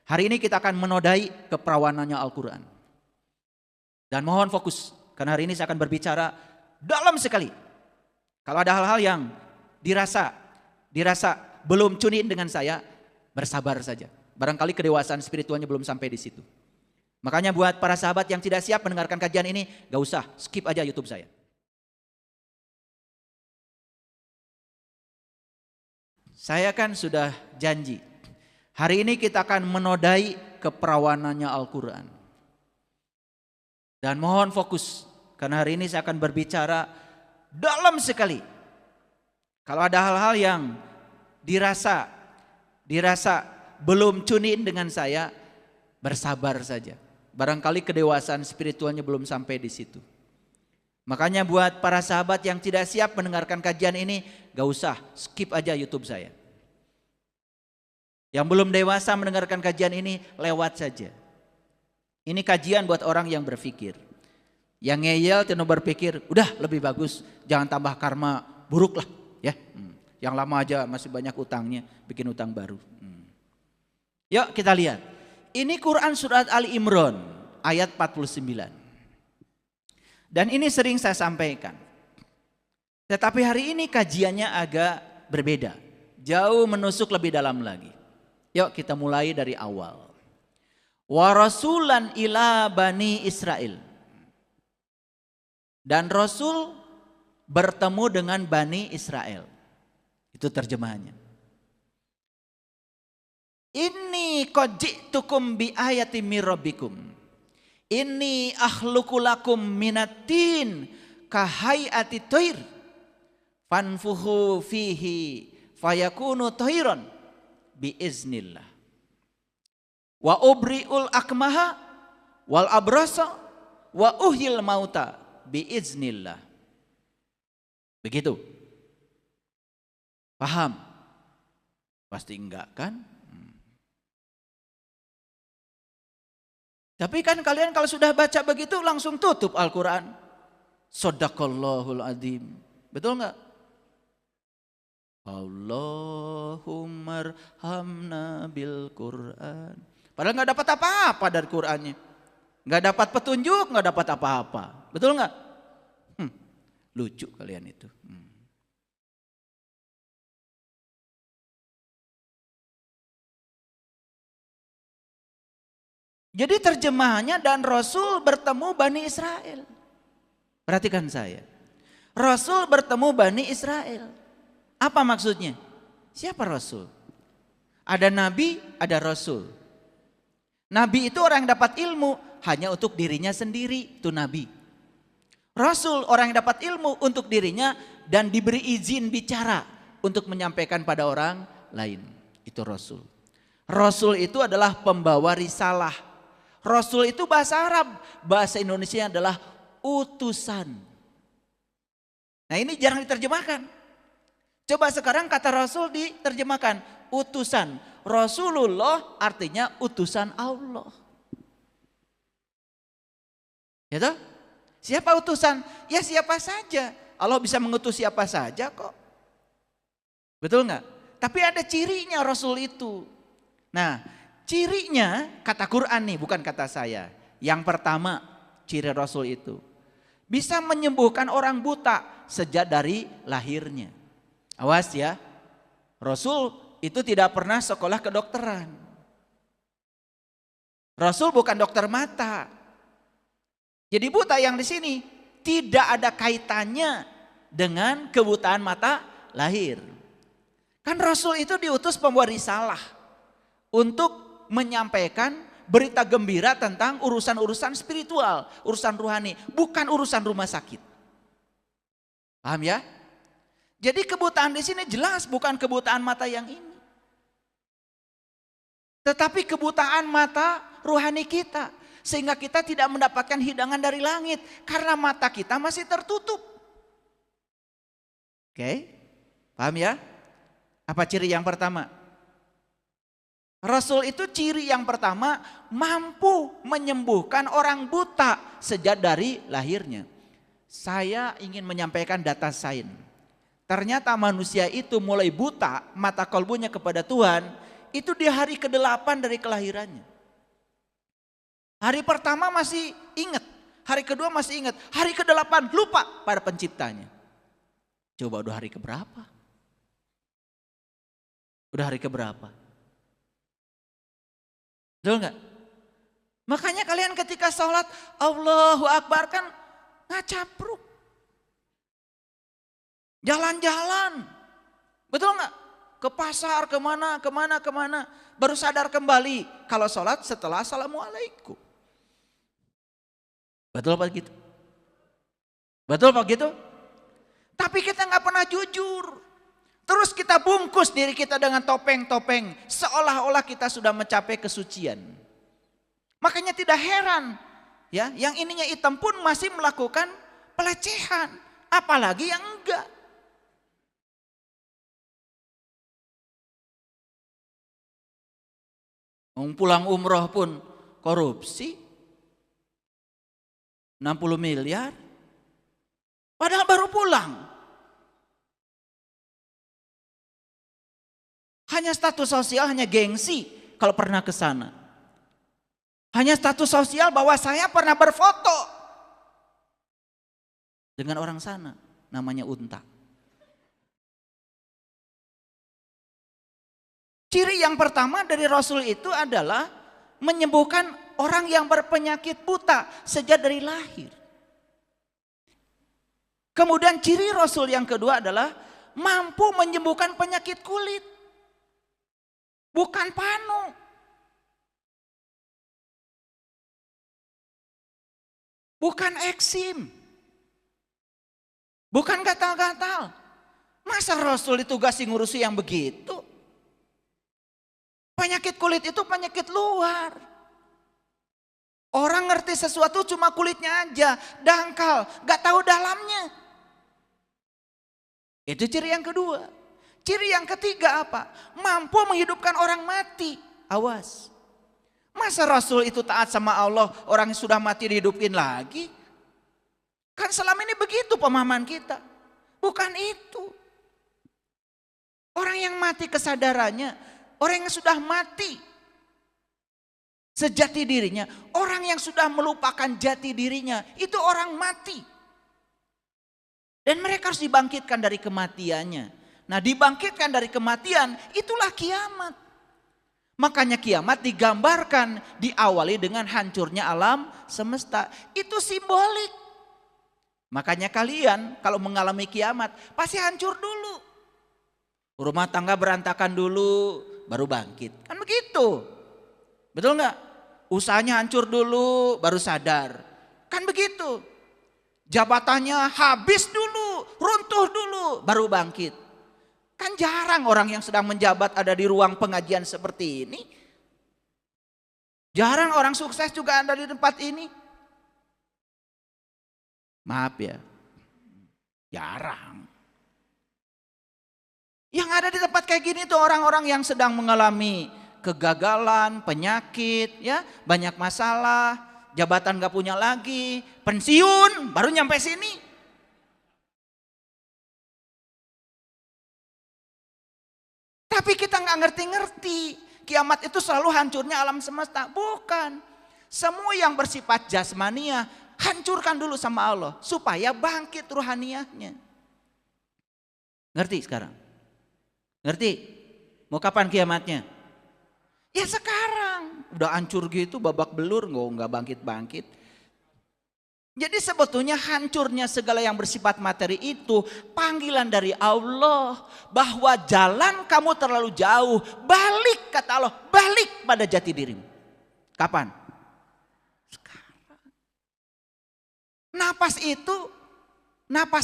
Hari ini kita akan menodai keperawanannya Al-Quran. Dan mohon fokus, karena hari ini saya akan berbicara dalam sekali. Kalau ada hal-hal yang dirasa belum tune in dengan saya, bersabar saja. Barangkali kedewasaan spiritualnya belum sampai di situ. Makanya buat para sahabat yang tidak siap mendengarkan kajian ini, gak usah, skip aja YouTube saya. Saya kan sudah janji, hari ini kita akan menodai keperawanannya Al-Quran. Dan mohon fokus, karena hari ini saya akan berbicara dalam sekali. Kalau ada hal-hal yang dirasa belum tune in dengan saya, bersabar saja. Barangkali kedewasaan spiritualnya belum sampai di situ. Makanya buat para sahabat yang tidak siap mendengarkan kajian ini, gak usah, skip aja YouTube saya. Yang belum dewasa mendengarkan kajian ini, lewat saja. Ini kajian buat orang yang berpikir. Yang ngeyel tino berpikir, udah lebih bagus, jangan tambah karma buruk lah. Ya. Yang lama aja masih banyak utangnya, bikin utang baru. Yuk kita lihat. Ini Quran surat Ali Imran ayat 49. Dan ini sering saya sampaikan. Tetapi hari ini kajiannya agak berbeda. Jauh menusuk lebih dalam lagi. Yuk kita mulai dari awal. Wa rasulan ila bani Israel. Dan Rasul bertemu dengan Bani Israel. Itu terjemahannya. Inni qad ji'tukum bi ayatin mir rabbikum. Inni akhluqu lakum minatin kahayati thair. Fanfuhu fihi fayakunu thairan bi iznillah. Wa ubri'ul akmaha wal abrasa wa uhyil mauta bi iznillah. Begitu. Paham? Pasti enggak kan? Tapi kan kalian kalau sudah baca begitu langsung tutup Al-Quran. Shadaqallahul adzim. Betul enggak? Allahumma arhamna bil Quran. Padahal enggak dapat apa-apa dari Qurannya. Enggak dapat petunjuk, enggak dapat apa-apa. Betul enggak? Lucu kalian itu. Jadi terjemahannya dan Rasul bertemu Bani Israel. Perhatikan saya. Rasul bertemu Bani Israel. Apa maksudnya? Siapa Rasul? Ada Nabi, ada Rasul. Nabi itu orang yang dapat ilmu hanya untuk dirinya sendiri, itu Nabi. Rasul orang yang dapat ilmu untuk dirinya dan diberi izin bicara untuk menyampaikan pada orang lain. Itu Rasul. Rasul itu adalah pembawa risalah. Rasul itu bahasa Arab, bahasa Indonesia adalah utusan. Nah ini jarang diterjemahkan. Coba sekarang kata Rasul diterjemahkan, utusan. Rasulullah artinya utusan Allah. Ya toh? Siapa utusan? Ya siapa saja. Allah bisa mengutus siapa saja kok. Betul nggak? Tapi ada cirinya Rasul itu. Nah, cirinya kata Quran nih, bukan kata saya. Yang pertama, ciri Rasul itu bisa menyembuhkan orang buta sejak dari lahirnya. Awas ya. Rasul itu tidak pernah sekolah kedokteran. Rasul bukan dokter mata. Jadi buta yang di sini tidak ada kaitannya dengan kebutaan mata lahir. Kan Rasul itu diutus pembawa risalah untuk menyampaikan berita gembira tentang urusan-urusan spiritual, urusan rohani, bukan urusan rumah sakit. Paham ya? Jadi kebutaan di sini jelas bukan kebutaan mata yang ini. Tetapi kebutaan mata rohani kita. Sehingga kita tidak mendapatkan hidangan dari langit. Karena mata kita masih tertutup. Oke, paham ya? Apa ciri yang pertama? Rasul itu ciri yang pertama mampu menyembuhkan orang buta sejak dari lahirnya. Saya ingin menyampaikan data sains. Ternyata manusia itu mulai buta mata kalbunya kepada Tuhan itu di hari ke-8 dari kelahirannya. Hari pertama masih ingat, hari kedua masih ingat, hari ke-8 lupa pada penciptanya. Coba udah hari keberapa? Udah hari keberapa? Betul nggak? Makanya kalian ketika sholat Allahu Akbar kan ngacapruk. Jalan-jalan. Betul nggak? Ke pasar, kemana. Baru sadar kembali kalau sholat setelah Assalamualaikum. Betul apa gitu? Betul apa gitu? Tapi kita nggak pernah jujur. Terus kita bungkus diri kita dengan topeng-topeng. Seolah-olah kita sudah mencapai kesucian. Makanya tidak heran. Ya, yang ininya hitam pun masih melakukan pelecehan. Apalagi yang enggak. Pulang umroh pun korupsi. 60 miliar. Padahal baru pulang. Hanya status sosial, hanya gengsi kalau pernah ke sana. Hanya status sosial bahwa saya pernah berfoto dengan orang sana, namanya unta. Ciri yang pertama dari Rasul itu adalah menyembuhkan orang yang berpenyakit buta sejak dari lahir. Kemudian ciri Rasul yang kedua adalah mampu menyembuhkan penyakit kulit. Bukan panu. Bukan eksim. Bukan gatal-gatal. Masa Rasul ditugasi ngurusi yang begitu? Penyakit kulit itu penyakit luar. Orang ngerti sesuatu cuma kulitnya aja, dangkal, gak tahu dalamnya. Itu ciri yang kedua. Ciri yang ketiga apa? Mampu menghidupkan orang mati. Awas. Masa Rasul itu taat sama Allah, orang yang sudah mati dihidupin lagi? Kan selama ini begitu pemahaman kita. Bukan itu. Orang yang mati kesadarannya, orang yang sudah mati sejati dirinya, orang yang sudah melupakan jati dirinya, itu orang mati. Dan mereka harus dibangkitkan dari kematiannya. Nah, dibangkitkan dari kematian itulah kiamat. Makanya kiamat digambarkan diawali dengan hancurnya alam semesta. Itu simbolik. Makanya kalian kalau mengalami kiamat pasti hancur dulu. Rumah tangga berantakan dulu baru bangkit. Kan begitu. Betul nggak? Usahanya hancur dulu baru sadar. Kan begitu. Jabatannya habis dulu, runtuh dulu baru bangkit. Kan jarang orang yang sedang menjabat ada di ruang pengajian seperti ini. Jarang orang sukses juga ada di tempat ini. Maaf ya, jarang. Yang ada di tempat kayak gini tuh orang-orang yang sedang mengalami kegagalan, penyakit, ya, banyak masalah, jabatan gak punya lagi, pensiun, baru nyampe sini. Tapi kita nggak ngerti-ngerti. Kiamat itu selalu hancurnya alam semesta. Bukan. Semua yang bersifat jasmaniah hancurkan dulu sama Allah. Supaya bangkit ruhaniahnya. Ngerti sekarang? Ngerti? Mau kapan kiamatnya? Ya sekarang. Udah hancur gitu babak belur. Nggak bangkit-bangkit. Jadi sebetulnya hancurnya segala yang bersifat materi itu panggilan dari Allah bahwa jalan kamu terlalu jauh, balik kata Allah, balik pada jati dirimu. Kapan? Sekarang. Napas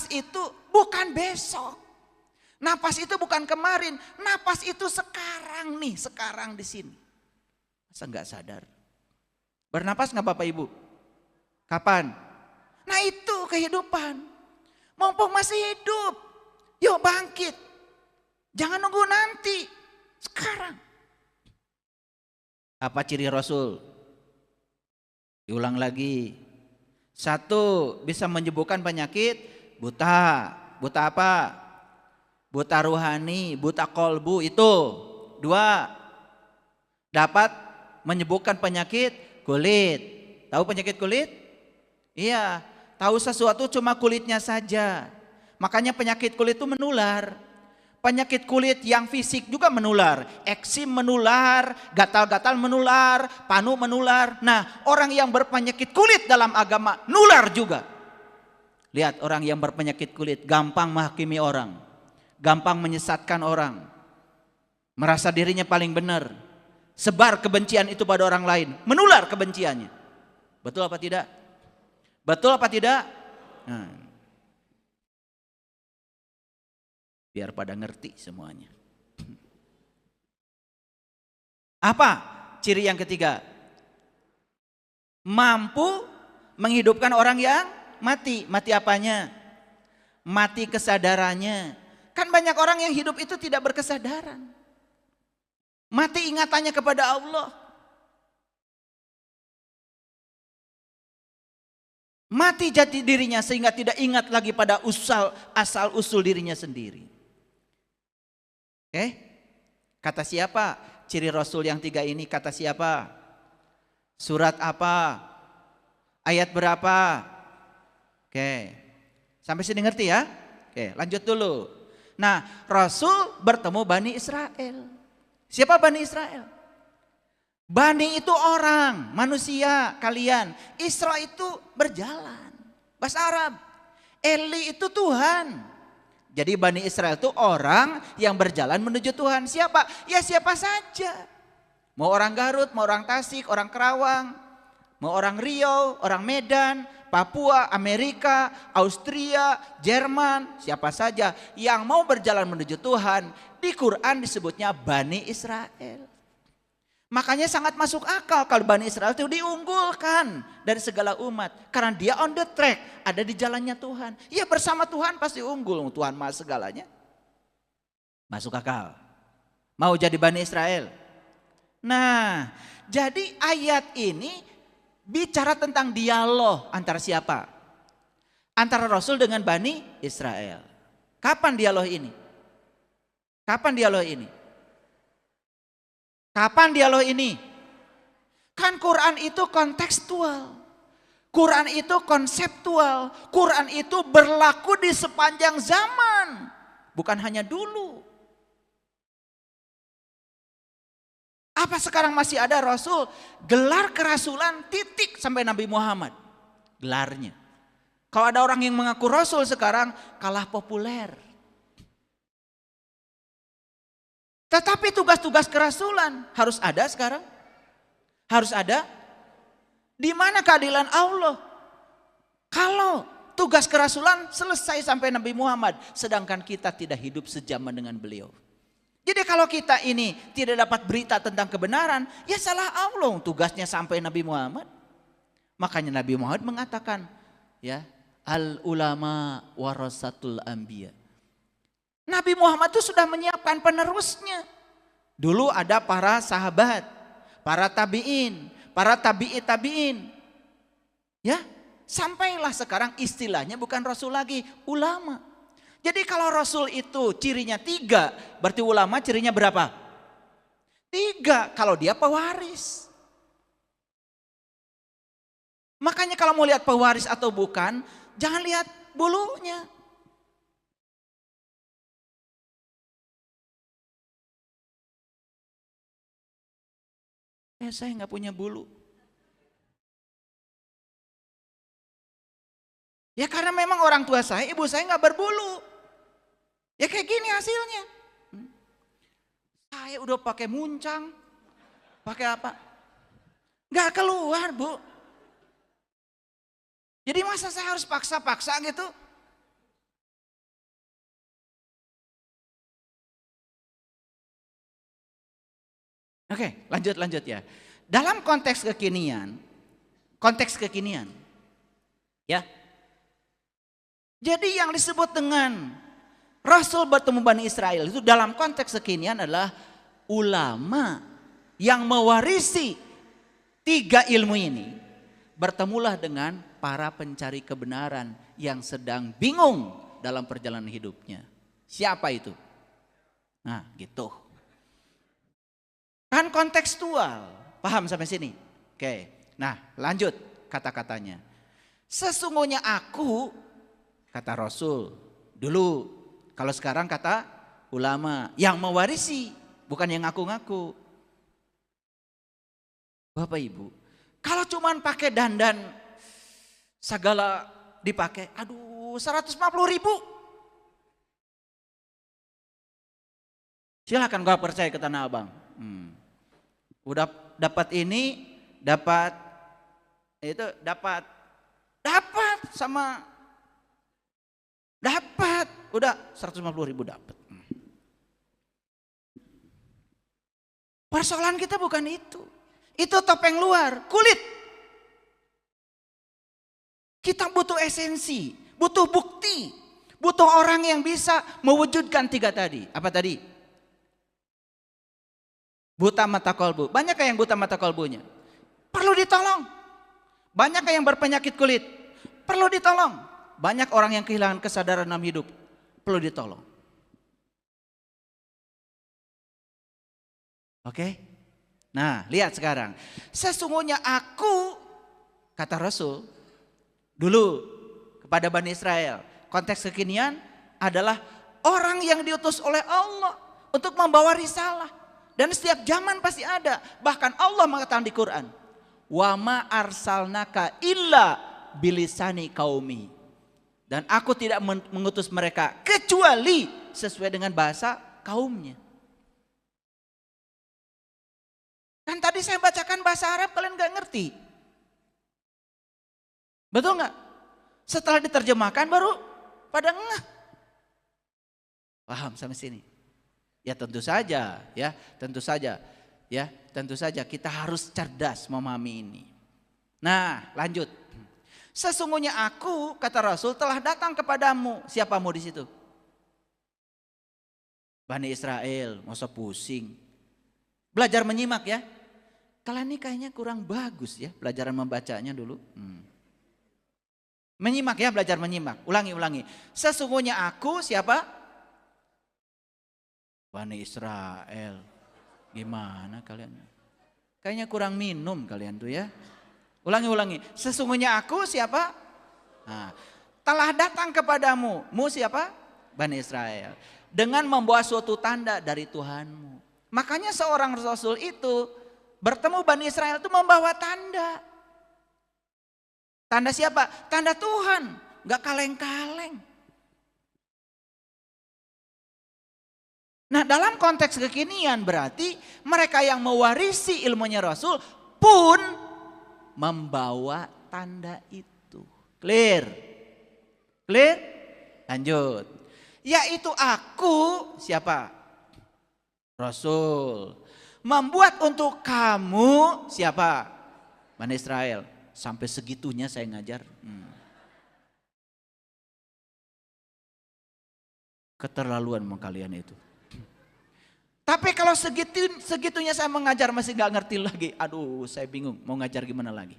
itu bukan besok. Napas itu bukan kemarin, napas itu sekarang nih, sekarang di sini. Masa nggak sadar? Bernapas nggak Bapak Ibu? Kapan? Nah itu kehidupan. Mumpung masih hidup. Yuk bangkit. Jangan nunggu nanti. Sekarang. Apa ciri Rasul? Diulang lagi. 1, bisa menyembuhkan penyakit buta. Buta apa? Buta ruhani, buta kolbu itu. 2, dapat menyembuhkan penyakit kulit. Tahu penyakit kulit? Iya, tahu sesuatu cuma kulitnya saja. Makanya penyakit kulit itu menular. Penyakit kulit yang fisik juga menular. Eksim menular, gatal-gatal menular, panu menular. Nah, orang yang berpenyakit kulit dalam agama nular juga. Lihat orang yang berpenyakit kulit gampang menghakimi orang, gampang menyesatkan orang, merasa dirinya paling benar, sebar kebencian itu pada orang lain, menular kebenciannya. Betul apa tidak? Betul apa tidak? Nah, biar pada ngerti semuanya. Apa ciri yang ketiga? Mampu menghidupkan orang yang mati. Mati apanya? Mati kesadarannya. Kan banyak orang yang hidup itu tidak berkesadaran. Mati ingatannya kepada Allah. Mati jati dirinya sehingga tidak ingat lagi pada asal usul dirinya sendiri. Oke? Kata siapa? Ciri Rasul yang tiga ini kata siapa? Surat apa? Ayat berapa? Oke. Sampai sini ngerti ya? Oke, lanjut dulu. Nah, Rasul bertemu Bani Israel. Siapa Bani Israel? Bani itu orang, manusia, kalian. Isra itu berjalan. Bahasa Arab. Eli itu Tuhan. Jadi Bani Israel itu orang yang berjalan menuju Tuhan. Siapa? Ya siapa saja. Mau orang Garut, mau orang Tasik, orang Kerawang, mau orang Riau, orang Medan, Papua, Amerika, Austria, Jerman, siapa saja yang mau berjalan menuju Tuhan. Di Quran disebutnya Bani Israel. Makanya sangat masuk akal kalau Bani Israel itu diunggulkan dari segala umat. Karena dia on the track, ada di jalannya Tuhan. Ya bersama Tuhan pasti unggul, Tuhan maha segalanya. Masuk akal. Mau jadi Bani Israel? Nah, jadi ayat ini bicara tentang dialog antara siapa? Antara Rasul dengan Bani Israel. Kapan dialog ini? Kapan dialog ini? Kapan dialog ini? Kan Quran itu kontekstual. Quran itu konseptual. Quran itu berlaku di sepanjang zaman. Bukan hanya dulu. Apa sekarang masih ada Rasul? Gelar kerasulan titik sampai Nabi Muhammad. Gelarnya. Kalau ada orang yang mengaku Rasul sekarang kalah populer. Tetapi tugas-tugas kerasulan harus ada sekarang. Harus ada. Di mana keadilan Allah? Kalau tugas kerasulan selesai sampai Nabi Muhammad. Sedangkan kita tidak hidup sejaman dengan beliau. Jadi kalau kita ini tidak dapat berita tentang kebenaran. Ya salah Allah, tugasnya sampai Nabi Muhammad. Makanya Nabi Muhammad mengatakan. Ya, al ulama warasatul anbiya. Nabi Muhammad itu sudah menyiapkan penerusnya. Dulu ada para sahabat, para tabi'in, para tabi'in. Ya, sampailah sekarang istilahnya bukan Rasul lagi, ulama. Jadi kalau Rasul itu cirinya 3, berarti ulama cirinya berapa? 3, kalau dia pewaris. Makanya kalau mau lihat pewaris atau bukan, jangan lihat bulunya. Saya nggak punya bulu. Ya karena memang orang tua saya, ibu saya nggak berbulu. Ya kayak gini hasilnya. Saya udah pakai muncang, pakai apa? Nggak keluar, Bu. Jadi masa saya harus paksa-paksa gitu? Oke, lanjut ya. Dalam konteks kekinian, ya. Jadi yang disebut dengan Rasul bertemu Bani Israel itu dalam konteks kekinian adalah ulama yang mewarisi 3 ilmu ini. Bertemulah dengan para pencari kebenaran yang sedang bingung dalam perjalanan hidupnya. Siapa itu? Nah, gitu. Kan kontekstual. Paham sampai sini? Oke. Nah, lanjut kata-katanya. Sesungguhnya aku, kata Rasul dulu. Kalau sekarang kata ulama yang mewarisi, bukan yang ngaku-ngaku. Bapak Ibu, kalau cuman pakai dandan segala dipakai, aduh 150.000. Silahkan gak percaya ke Tanah Abang. Udah dapat ini, dapat itu, dapat sama dapat, udah 150.000 dapat. Persoalan kita bukan itu. Itu topeng luar, kulit. Kita butuh esensi, butuh bukti, butuh orang yang bisa mewujudkan 3 tadi. Apa tadi? Buta mata kolbu. Banyakkah yang buta mata kolbunya? Perlu ditolong. Banyakkah yang berpenyakit kulit? Perlu ditolong. Banyak orang yang kehilangan kesadaran dalam hidup. Perlu ditolong. Oke? Nah, lihat sekarang. Sesungguhnya aku, kata Rasul dulu kepada Bani Israel. Konteks kekinian adalah orang yang diutus oleh Allah untuk membawa risalah. Dan setiap zaman pasti ada. Bahkan Allah mengatakan di Quran, wa ma arsalnaka illa bilisani qaumi. Dan aku tidak mengutus mereka kecuali sesuai dengan bahasa kaumnya. Kan tadi saya bacakan bahasa Arab kalian gak ngerti. Betul gak? Setelah diterjemahkan baru pada ngeh. Paham sampai sini? Ya tentu saja, tentu saja kita harus cerdas memahami ini. Nah, lanjut. Sesungguhnya aku, kata Rasul, telah datang kepadamu. Siapamu di situ? Bani Israel, masa pusing. Belajar menyimak ya. Kalian ini kayaknya kurang bagus ya pelajaran membacanya dulu. Menyimak ya, belajar menyimak. Ulangi. Sesungguhnya aku siapa? Bani Israel. Gimana kalian? Kayaknya kurang minum kalian tuh ya. Ulangi. Sesungguhnya aku siapa? Nah, telah datang kepadamu. Mu siapa? Bani Israel. Dengan membawa suatu tanda dari Tuhanmu. Makanya seorang Rasul itu bertemu Bani Israel itu membawa tanda. Tanda siapa? Tanda Tuhan. Gak kaleng-kaleng. Nah, dalam konteks kekinian berarti mereka yang mewarisi ilmunya Rasul pun membawa tanda itu. Clear? Lanjut. Yaitu aku siapa? Rasul. Membuat untuk kamu siapa? Bani Israel. Sampai segitunya saya ngajar. Keterlaluan sama kalian itu. Tapi kalau segitunya saya mengajar masih gak ngerti lagi. Aduh, saya bingung mau ngajar gimana lagi.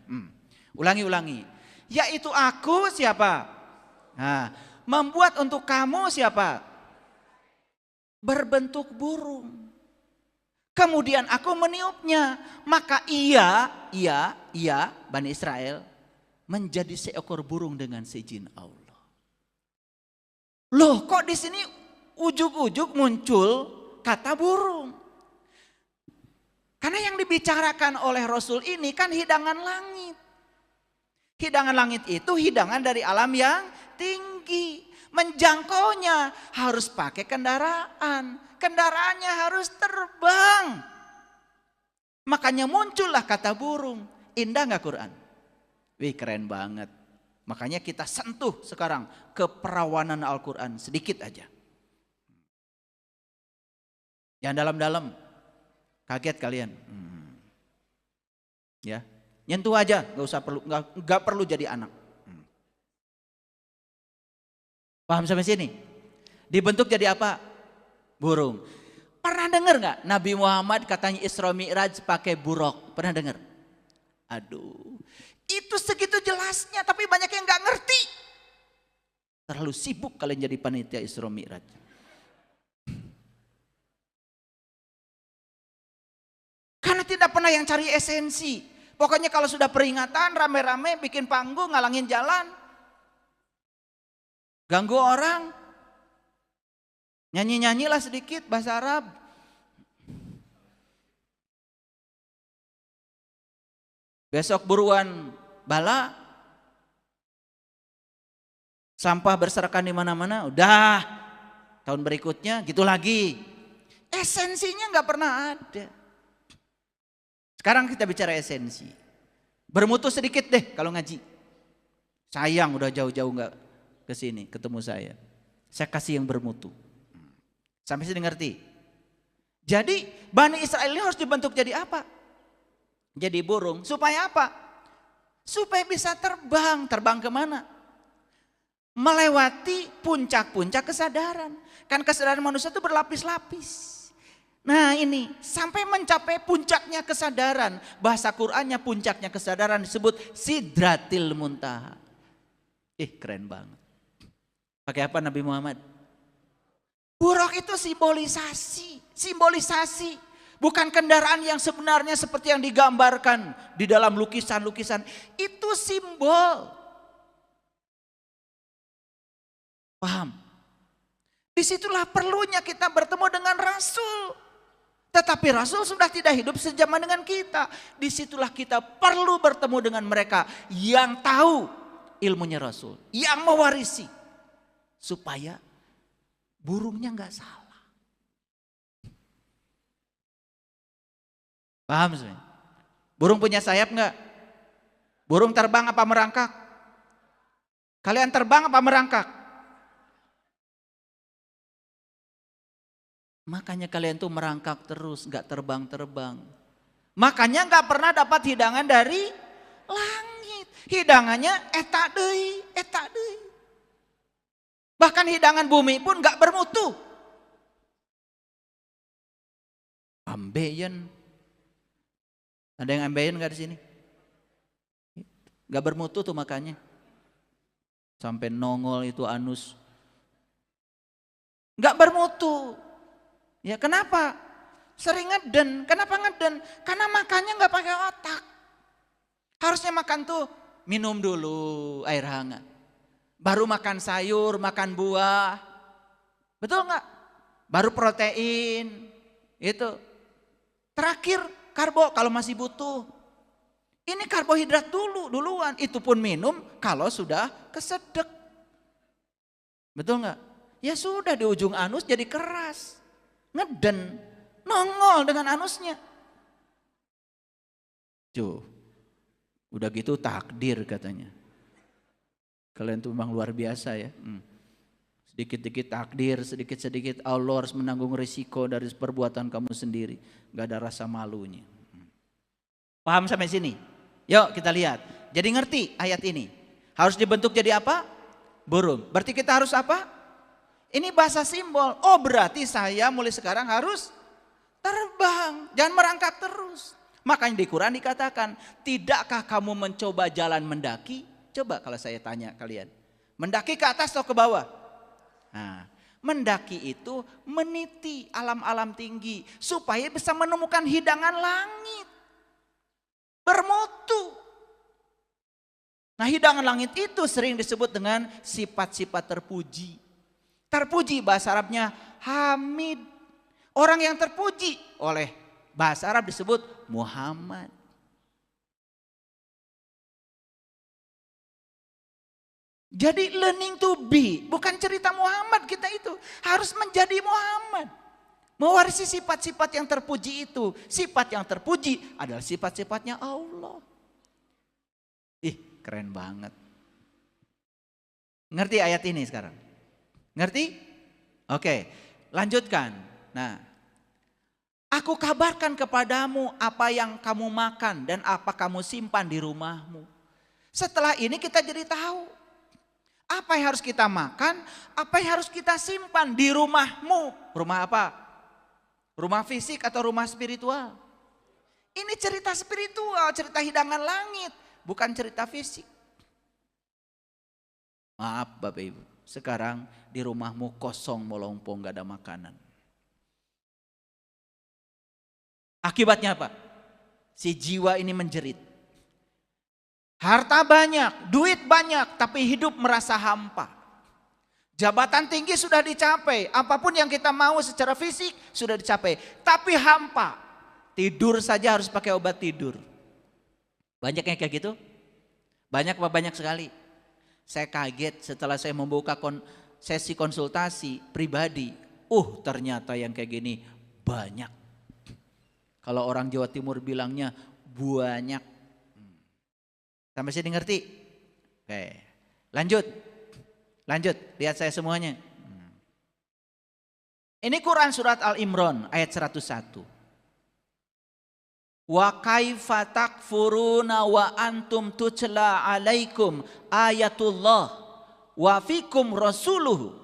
Ulangi. Yaitu aku siapa? Nah, membuat untuk kamu siapa? Berbentuk burung. Kemudian aku meniupnya. Maka ia Bani Israel menjadi seekor burung dengan seizin Allah. Loh, kok di sini ujug-ujug muncul kata burung? Karena yang dibicarakan oleh Rasul ini kan hidangan langit. Hidangan langit itu hidangan dari alam yang tinggi. Menjangkaunya harus pakai kendaraan. Kendaraannya harus terbang. Makanya muncullah kata burung. Indah gak Quran? Wih, keren banget. Makanya kita sentuh sekarang keperawanan Al-Quran sedikit aja. Yang dalam-dalam, kaget kalian. Ya, nyentuh aja, nggak perlu jadi anak. Paham sampai sini? Dibentuk jadi apa? Burung. Pernah dengar nggak Nabi Muhammad katanya Isra Mi'raj pakai buruk? Pernah dengar? Aduh, itu segitu jelasnya, tapi banyak yang nggak ngerti. Terlalu sibuk kalian jadi panitia Isra Mi'raj. yang cari esensi. Pokoknya kalau sudah peringatan rame-rame bikin panggung ngalangin jalan. Ganggu orang. Nyanyi-nyanyilah sedikit bahasa Arab. Besok buruan bala. Sampah berserakan di mana-mana. Udah. Tahun berikutnya gitu lagi. Esensinya nggak pernah ada. Sekarang kita bicara esensi. Bermutu sedikit deh kalau ngaji. Sayang udah jauh-jauh nggak ke sini ketemu saya. Saya kasih yang bermutu. Sampai sini ngerti. Jadi Bani Israel ini harus dibentuk jadi apa? Jadi burung. Supaya apa? Supaya bisa terbang. Terbang kemana? Melewati puncak-puncak kesadaran. Kan kesadaran manusia itu berlapis-lapis. Nah ini sampai mencapai puncaknya kesadaran. Bahasa Qur'annya puncaknya kesadaran disebut Sidratil Muntaha. Keren banget. Pakai apa Nabi Muhammad? Buraq itu simbolisasi. Bukan kendaraan yang sebenarnya seperti yang digambarkan di dalam lukisan-lukisan. Itu simbol. Paham? Disitulah perlunya kita bertemu dengan Rasul. Tetapi Rasul sudah tidak hidup sejaman dengan kita. Disitulah kita perlu bertemu dengan mereka yang tahu ilmunya Rasul. Yang mewarisi. Supaya burungnya nggak salah. Paham sebenarnya? Burung punya sayap nggak? Burung terbang apa merangkak? Kalian terbang apa merangkak? Makanya kalian tuh merangkak terus, gak terbang-terbang. Makanya gak pernah dapat hidangan dari langit. Hidangannya eta deui. Bahkan hidangan bumi pun gak bermutu. Ambeien. Ada yang ambeien gak di sini? Gak bermutu tuh makanya. Sampai nongol itu anus. Gak bermutu. Ya kenapa? Sering ngeden. Kenapa ngeden? Karena makannya nggak pakai otak. Harusnya makan tuh minum dulu air hangat. Baru makan sayur, makan buah. Betul nggak? Baru protein. Itu. Terakhir karbo kalau masih butuh. Ini karbohidrat duluan. Itu pun minum kalau sudah kesedek. Betul nggak? Ya sudah di ujung anus jadi keras. Ngeden, nongol dengan anusnya. Udah gitu takdir katanya. Kalian tuh memang luar biasa ya. Sedikit-sedikit takdir, sedikit-sedikit Allah harus menanggung risiko dari perbuatan kamu sendiri. Gak ada rasa malunya. Paham sampai sini? Yuk kita lihat. Jadi ngerti ayat ini. Harus dibentuk jadi apa? Burung. Berarti kita harus apa? Ini bahasa simbol. Oh berarti saya mulai sekarang harus terbang. Jangan merangkak terus. Makanya di Quran dikatakan, tidakkah kamu mencoba jalan mendaki? Coba kalau saya tanya kalian. Mendaki ke atas atau ke bawah? Nah, mendaki itu meniti alam-alam tinggi. Supaya bisa menemukan hidangan langit. Bermutu. Nah hidangan langit itu sering disebut dengan sifat-sifat terpuji. Terpuji bahasa Arabnya Hamid. Orang yang terpuji oleh bahasa Arab disebut Muhammad. Jadi learning to be. Bukan cerita Muhammad kita itu. Harus menjadi Muhammad. Mewarisi sifat-sifat yang terpuji itu. Sifat yang terpuji adalah sifat-sifatnya Allah. Keren banget. Ngerti ayat ini sekarang? Ngerti? Oke, lanjutkan. Nah, aku kabarkan kepadamu apa yang kamu makan dan apa kamu simpan di rumahmu. Setelah ini kita jadi tahu apa yang harus kita makan, apa yang harus kita simpan di rumahmu. Rumah apa? Rumah fisik atau rumah spiritual? Ini cerita spiritual, cerita hidangan langit, bukan cerita fisik. Maaf Bapak Ibu. Sekarang di rumahmu kosong melompong, gak ada makanan. Akibatnya apa? Si jiwa ini menjerit. Harta banyak, duit banyak, tapi hidup merasa hampa. Jabatan tinggi sudah dicapai, apapun yang kita mau secara fisik sudah dicapai, tapi hampa. Tidur saja harus pakai obat tidur. Banyak yang kayak gitu? Banyak apa banyak sekali? Saya kaget setelah saya membuka sesi konsultasi pribadi. Ternyata yang kayak gini banyak. Kalau orang Jawa Timur bilangnya banyak. Sampai sini ngerti? Oke, lanjut, lihat saya semuanya. Ini Quran surat Al-Imran ayat 101. Wa kaifa takfuruna wa antum tutla alaikum ayatullah wa fikum rasuluhu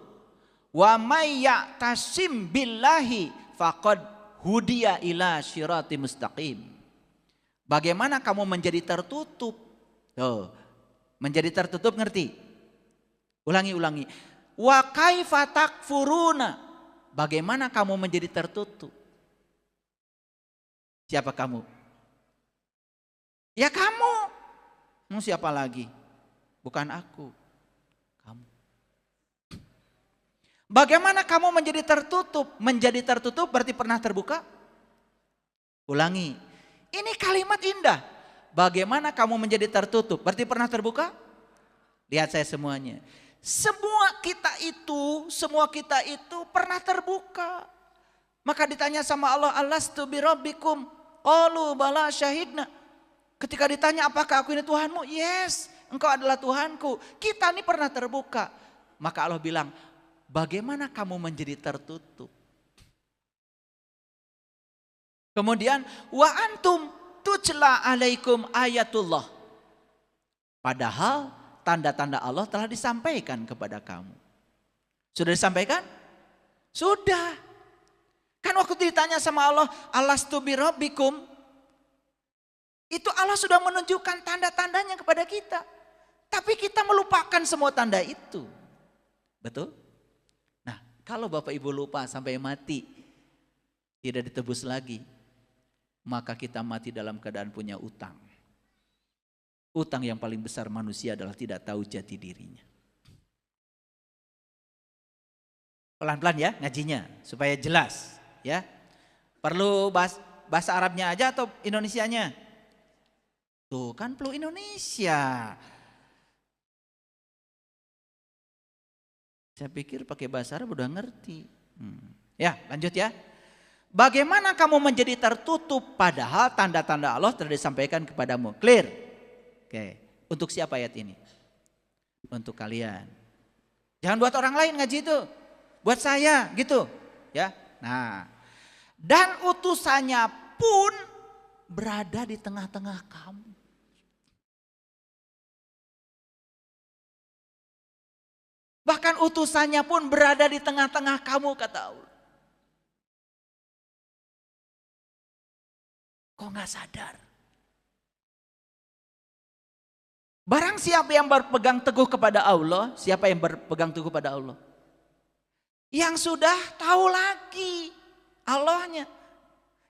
wa may ya'tasim billahi faqad hudiya ila syirati mustaqim. Bagaimana kamu menjadi tertutup? Menjadi tertutup ngerti? Ulangi. Wa kaifa takfuruna. Bagaimana kamu menjadi tertutup? Siapa kamu? Ya kamu. Siapa lagi? Bukan aku. Kamu. Bagaimana kamu menjadi tertutup? Menjadi tertutup berarti pernah terbuka? Ulangi. Ini kalimat indah. Bagaimana kamu menjadi tertutup? Berarti pernah terbuka? Lihat saya semuanya. Semua kita itu pernah terbuka. Maka ditanya sama Allah, alastu birabbikum? Qalu bala syahidna. Ketika ditanya apakah aku ini Tuhanmu? Yes, engkau adalah Tuhanku. Kita ini pernah terbuka. Maka Allah bilang, bagaimana kamu menjadi tertutup? Kemudian wa antum tutla alaikum ayatullah. Padahal tanda-tanda Allah telah disampaikan kepada kamu. Sudah disampaikan? Sudah. Kan waktu ditanya sama Allah, alastu birabbikum, itu Allah sudah menunjukkan tanda-tandanya kepada kita. Tapi kita melupakan semua tanda itu. Betul? Nah, kalau Bapak Ibu lupa sampai mati, tidak ditebus lagi, maka kita mati dalam keadaan punya utang. Utang yang paling besar manusia adalah tidak tahu jati dirinya. Pelan-pelan ya ngajinya, supaya jelas. Ya, perlu bahasa Arabnya aja atau Indonesianya? Tuh kan perlu Indonesia. Saya pikir pakai bahasa Arab udah ngerti. Ya, lanjut ya. Bagaimana kamu menjadi tertutup padahal tanda-tanda Allah telah disampaikan kepadamu? Clear? Oke. Untuk siapa ayat ini? Untuk kalian. Jangan buat orang lain ngaji itu. Buat saya gitu. Ya. Nah, dan utusannya pun berada di tengah-tengah kamu. Bahkan utusannya pun berada di tengah-tengah kamu, kata Allah. Kok gak sadar? Barang siapa yang berpegang teguh kepada Allah, siapa yang berpegang teguh pada Allah? Yang sudah tahu lagi Allahnya.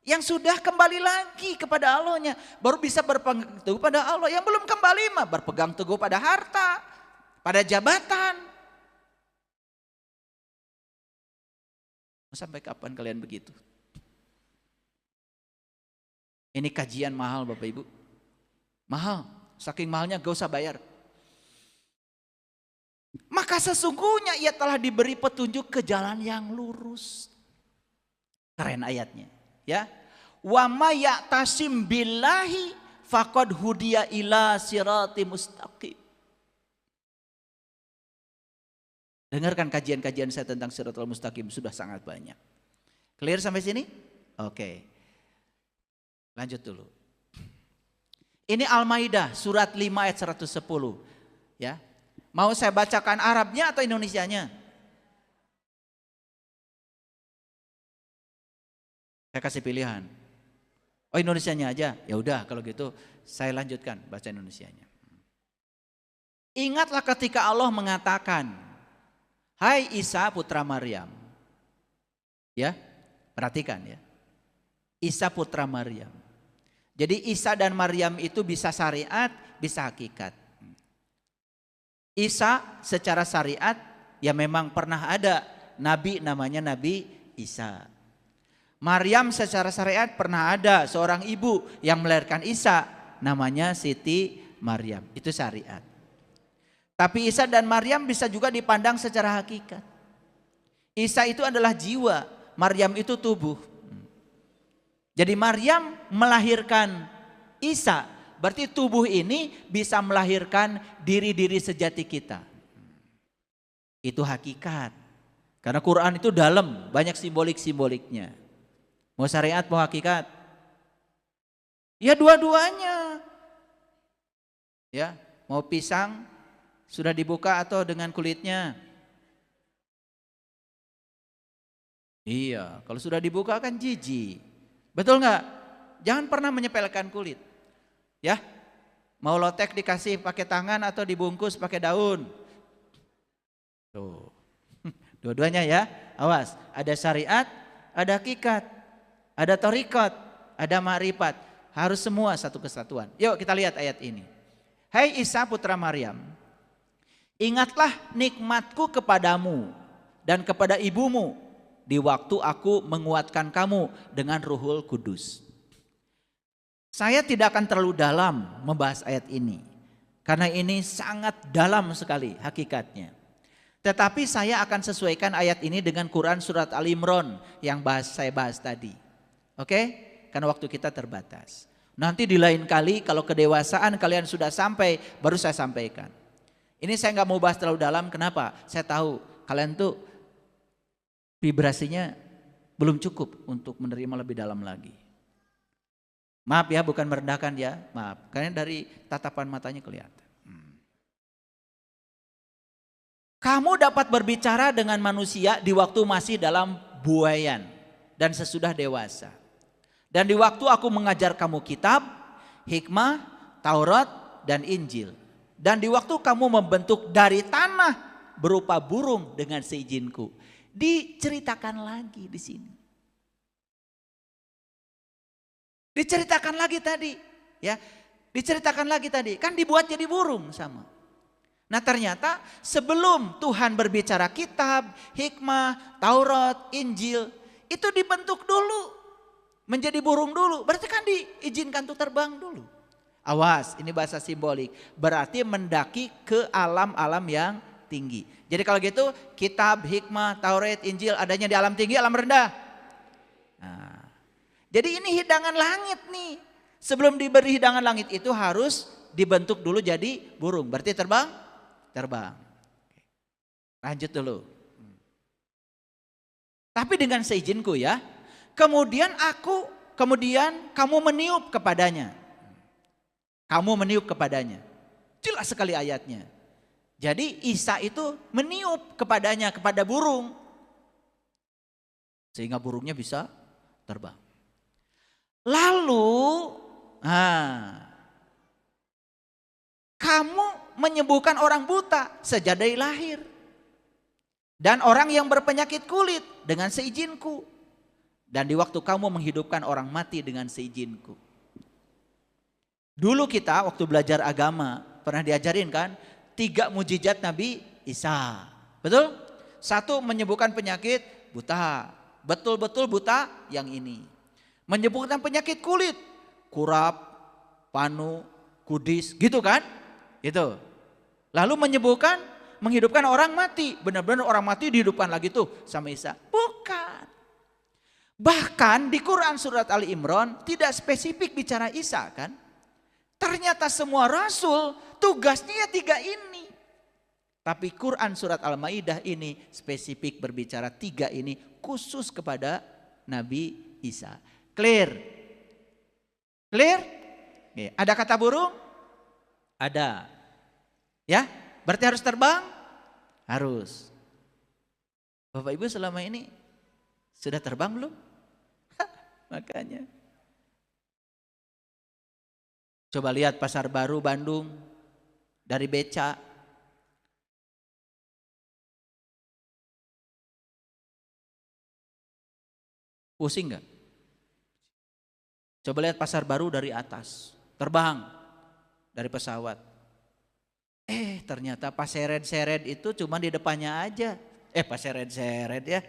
Yang sudah kembali lagi kepada Allahnya. Baru bisa berpegang teguh pada Allah. Yang belum kembali mah berpegang teguh pada harta. Pada jabatan. Sampai kapan kalian begitu? Ini kajian mahal Bapak Ibu. Mahal. Saking mahalnya gak usah bayar. Maka sesungguhnya ia telah diberi petunjuk ke jalan yang lurus. Keren ayatnya, ya. Wa may ya'tasim billahi faqad hudiya ila sirati mustaqim. Dengarkan kajian-kajian saya tentang siratal mustaqim sudah sangat banyak. Clear sampai sini? Oke. Lanjut dulu. Ini Al-Maidah surat 5 ayat 110, ya. Mau saya bacakan Arabnya atau Indonesianya? Saya kasih pilihan. Oh, Indonesianya aja. Ya udah kalau gitu saya lanjutkan baca Indonesianya. Ingatlah ketika Allah mengatakan, "Hai Isa putra Maryam." Ya, perhatikan ya. Isa putra Maryam. Jadi Isa dan Maryam itu bisa syariat, bisa hakikat. Isa secara syariat ya memang pernah ada nabi namanya Nabi Isa. Maryam secara syariat pernah ada seorang ibu yang melahirkan Isa namanya Siti Maryam. Itu syariat. Tapi Isa dan Maryam bisa juga dipandang secara hakikat. Isa itu adalah jiwa, Maryam itu tubuh. Jadi Maryam melahirkan Isa, berarti tubuh ini bisa melahirkan diri-diri sejati kita. Itu hakikat. Karena Quran itu dalam, banyak simbolik-simboliknya. Mau syariat, mau hakikat? Ya dua-duanya. Ya, mau pisang sudah dibuka atau dengan kulitnya? Iya, kalau sudah dibuka kan jijik. Betul nggak? Jangan pernah menyepelekan kulit. Ya, mau lotek dikasih pakai tangan atau dibungkus pakai daun. Tuh, dua-duanya ya. Awas, ada syariat, ada hakikat, ada thariqat, ada ma'rifat. Harus semua satu kesatuan. Yuk kita lihat ayat ini. Hai Isa putra Maryam, ingatlah nikmatku kepadamu dan kepada ibumu di waktu aku menguatkan kamu dengan Ruhul Kudus. Saya tidak akan terlalu dalam membahas ayat ini karena ini sangat dalam sekali hakikatnya. Tetapi saya akan sesuaikan ayat ini dengan Quran surat Al-Imran yang saya bahas tadi. Oke? Karena waktu kita terbatas. Nanti di lain kali kalau kedewasaan kalian sudah sampai baru saya sampaikan. Ini saya nggak mau bahas terlalu dalam. Kenapa? Saya tahu kalian tuh vibrasinya belum cukup untuk menerima lebih dalam lagi. Maaf ya, bukan merendahkan ya, maaf. Karena dari tatapan matanya kelihatan. Kamu dapat berbicara dengan manusia di waktu masih dalam buayan dan sesudah dewasa. Dan di waktu aku mengajar kamu kitab, hikmah, Taurat, dan Injil. Dan di waktu kamu membentuk dari tanah berupa burung dengan seizinku. Diceritakan lagi di sini. Diceritakan lagi tadi, ya. Diceritakan lagi tadi, kan dibuat jadi burung sama. Nah ternyata sebelum Tuhan berbicara kitab, hikmah, Taurat, Injil, itu dibentuk dulu. Menjadi burung dulu, berarti kan diizinkan tuh terbang dulu. Awas, ini bahasa simbolik. Berarti mendaki ke alam-alam yang tinggi. Jadi kalau gitu kitab, hikmah, Taurat, Injil adanya di alam tinggi, alam rendah. Nah, jadi ini hidangan langit nih. Sebelum diberi hidangan langit itu harus dibentuk dulu jadi burung. Berarti terbang? Terbang. Lanjut dulu. Tapi dengan seizinku ya. Kemudian kamu meniup kepadanya. Kamu meniup kepadanya. Jelas sekali ayatnya. Jadi Isa itu meniup kepadanya, kepada burung. Sehingga burungnya bisa terbang. Lalu, kamu menyembuhkan orang buta sejak dari lahir. Dan orang yang berpenyakit kulit dengan seizinku. Dan di waktu kamu menghidupkan orang mati dengan seizinku. Dulu kita waktu belajar agama pernah diajarin kan 3 mujizat Nabi Isa. Betul? 1 menyembuhkan penyakit buta. Betul-betul buta yang ini. Menyembuhkan penyakit kulit. Kurap, panu, kudis gitu kan? Gitu. Lalu menghidupkan orang mati. Benar-benar orang mati dihidupkan lagi tuh sama Isa. Bukan. Bahkan di Quran surat Ali Imran tidak spesifik bicara Isa kan. Ternyata semua rasul tugasnya 3 ini. Tapi Quran surat Al-Maidah ini spesifik berbicara 3 ini khusus kepada Nabi Isa. Clear? Clear? Ada kata burung? Ada. Ya, berarti harus terbang? Harus. Bapak Ibu selama ini sudah terbang belum? Makanya. Coba lihat Pasar Baru Bandung dari beca. Pusing nggak? Coba lihat pasar baru dari atas, terbang dari pesawat. Ternyata pas seret-seret itu cuma di depannya aja. Pas seret-seret ya.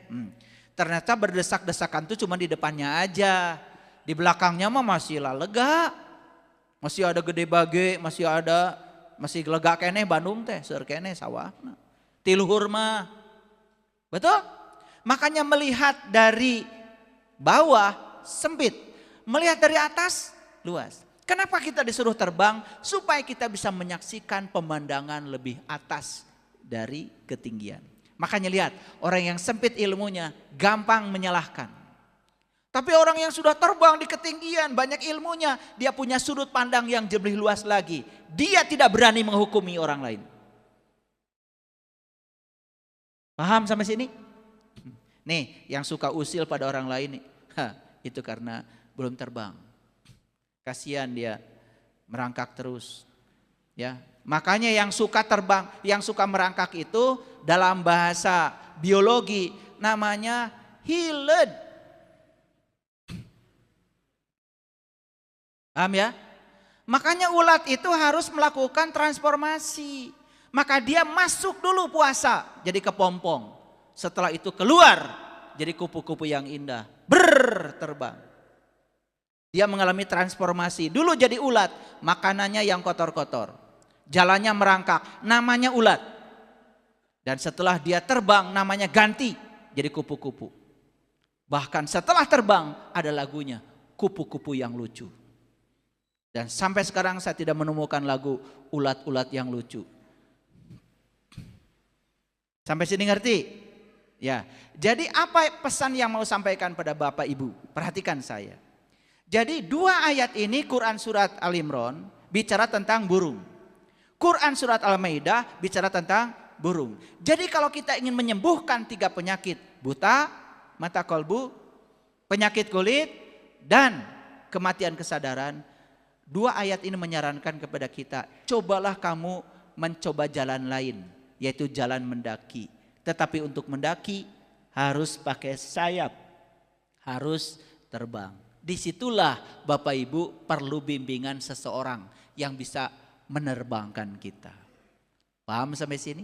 Ternyata berdesak-desakan itu cuma di depannya aja. Di belakangnya mah masih lah lega. Masih ada gede bage, masih lega kene Bandung teh, seur kene sawahna. Tiluhur mah. Betul? Makanya melihat dari bawah sempit, melihat dari atas luas. Kenapa kita disuruh terbang? Supaya kita bisa menyaksikan pemandangan lebih atas dari ketinggian. Makanya lihat, orang yang sempit ilmunya gampang menyalahkan. Tapi orang yang sudah terbang di ketinggian, banyak ilmunya, dia punya sudut pandang yang lebih luas lagi. Dia tidak berani menghukumi orang lain. Paham sampai sini? Nih, yang suka usil pada orang lain nih, itu karena belum terbang. Kasihan dia merangkak terus. Ya, makanya yang suka terbang, yang suka merangkak itu dalam bahasa biologi namanya hilet. Paham ya? Makanya ulat itu harus melakukan transformasi. Maka dia masuk dulu puasa jadi kepompong. Setelah itu keluar jadi kupu-kupu yang indah. Terbang. Dia mengalami transformasi. Dulu jadi ulat, makanannya yang kotor-kotor. Jalannya merangkak, namanya ulat. Dan setelah dia terbang namanya ganti jadi kupu-kupu. Bahkan setelah terbang ada lagunya, kupu-kupu yang lucu. Dan sampai sekarang saya tidak menemukan lagu ulat-ulat yang lucu. Sampai sini ngerti? Ya. Jadi apa pesan yang mau sampaikan pada Bapak Ibu? Perhatikan saya. Jadi dua ayat ini Quran surat Al-Imran bicara tentang burung. Quran surat Al-Maidah bicara tentang burung. Jadi kalau kita ingin menyembuhkan 3 penyakit, buta, mata kolbu, penyakit kulit, dan kematian kesadaran, 2 ayat ini menyarankan kepada kita, cobalah kamu mencoba jalan lain, yaitu jalan mendaki. Tetapi untuk mendaki harus pakai sayap, harus terbang. Disitulah Bapak Ibu perlu bimbingan seseorang yang bisa menerbangkan kita. Paham sampai sini?